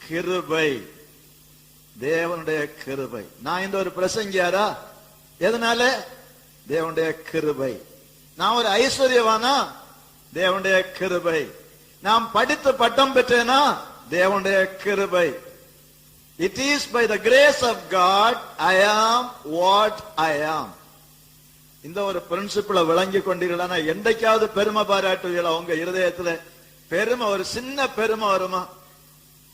கிருபை, தேவனுடைய கிருபை. நான் இந்த ஒரு பிரசங்கியாரா? எதனால? தேவனுடைய கிருபை. நான் ஒரு ஐஸ்வர்யவானா? தேவனுடைய கிருபை. நாம் படித்து பட்டம் பெற்றேனா? தேவனுடைய கிருபை. It is by the grace of God I am what I am. இந்த ஒரு பிரின்சிபிள விளங்கி கொண்டீர்களா? என்றைக்காவது பெருமை பாராட்டுவீங்களா? உங்க இருதயத்துல பெருமை, ஒரு சின்ன பெருமை வருமா?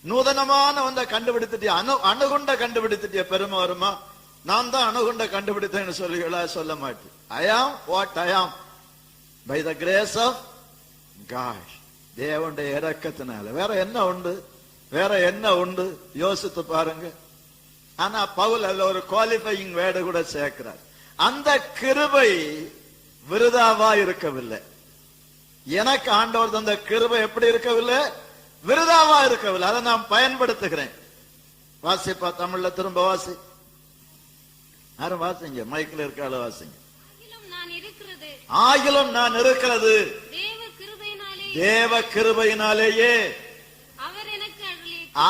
நூதனமான ஒன்றை கண்டுபிடித்துட்டிய, அணுகுண்ட கண்டுபிடித்துட்டிய பெருமை வருமா? நான் தான் அணுகுண்ட கண்டுபிடித்தேன்னு சொல்லுவீங்களா? சொல்ல மாட்டேன். I am what I am by the grace of God. தேவனுடைய இரக்கத்தினால. வேற என்ன உண்டு? வேற என்ன உண்டு? யோசித்து பாருங்க. ஆனா பவுல் அல்ல ஒரு குவாலிஃபையிங் வேர்டு கூட சேர்க்கிறார். அந்த கிருபை விருதாவா இருக்கவில்லை. எனக்கு ஆண்டவர் தந்த கிருபை எப்படி இருக்கவில்லை? விருதாவா இருக்கவில்லை. அதை நான் பயன்படுத்துகிறேன். வாசிப்பா, தமிழ்ல திரும்ப வாசி. யாரும் வாசிங்க, மைக்கில் இருக்கால வாசிங்க. ஆகிலும் நான் இருக்கிறது தேவ கிருபையினாலேயே.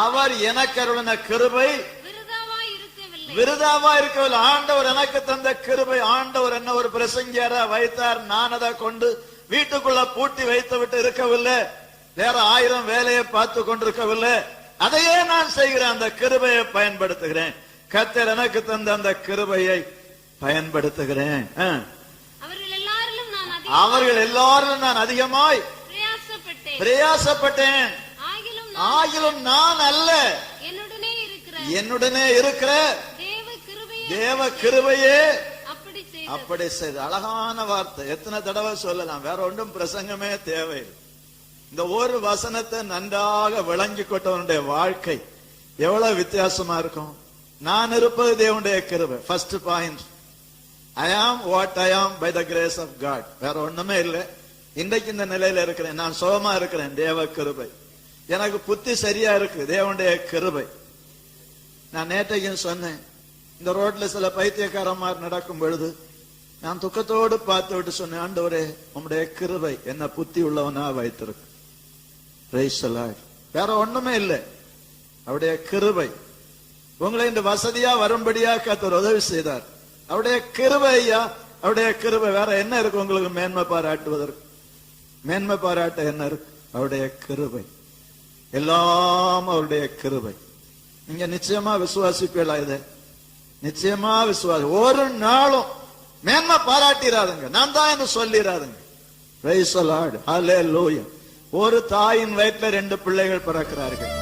அவர் எனக்கு அருளின கிருபை விருதாவா இருக்கவில்லை. ஆண்டவர் எனக்கு தந்த கிருபை. ஆண்டவர் என்ன ஒரு பிரசங்கியாரா வைத்தார், நான் அதை கொண்டு வீட்டுக்குள்ள பூட்டி வைத்து விட்டு இருக்கவில்லை. வேற 1000 வேலையை பார்த்து கொண்டிருக்கவில்லை. அதையே நான் செய்கிறேன். அந்த கிருபையை பயன்படுத்துகிறேன். கர்த்தர் எனக்கு தந்த அந்த கிருபையை பயன்படுத்துகிறேன். அவர்கள் எல்லாரும் நான் அதிகமாய் பிரயாசப்பட்டேன். ஆகிலும் நான் அல்ல, என்னுடனே இருக்கிற தேவ கிருபையே அப்படி செய்து. அழகான வார்த்தை. எத்தனை தடவை சொல்லலாம்? வேற ஒன்றும் பிரசங்கமே தேவையில்லை. இந்த ஒரு வசனத்தை நன்றாக விளங்கி கொண்டவனுடைய வாழ்க்கை எவ்வளவு வித்தியாசமா இருக்கும். நான் இருப்பது தேவனுடைய கிருபை. First point, I am what I am by the grace of God. வேற ஒண்ணுமே இல்லை. இன்றைக்கு இந்த நிலையில இருக்கிறேன், நான் சுகமா இருக்கிறேன், தேவ கிருபை. எனக்கு புத்தி சரியா இருக்கு, தேவனுடைய கிருபை. நான் நேற்றைக்கும் சொன்னேன், இந்த ரோட்ல சில பைத்தியக்காரமார் நடக்கும் பொழுது நான் துக்கத்தோடு பார்த்து விட்டு சொன்னேன், ஆண்டவரே உம்முடைய கிருபை என்ன புத்தி உள்ளவனா வைத்திருக்கு. Praise the Lord. வேற ஒண்ணுமே இல்லை, அவருடைய கிருபை. உங்களை இந்த வசதியா வரும்படியா கர்த்தர் உதவி செய்தார். அவருடைய கிருபை ஐயா, அவருடைய கிருபை. வேற என்ன இருக்கு உங்களுக்கு மேன்மை பாராட்டுவதற்கு? மேன்மை பாராட்ட என்ன இருக்கு? அவருடைய கிருபை. எல்லாம் அவருடைய கிருபை. நீங்க நிச்சயமா விசுவாசிப்பீங்களா? இதை நிச்சயமா விசுவாசி. ஒரு நாளும் மேன்மை பாராட்டிராதுங்க, நான் தான் என்று சொல்லிராதுங்க. Praise the Lord. ஹல்லேலூயா. ஒரு தாயின் வயிற்றில் 2 பிள்ளைகள் பிறக்கிறார்கள்.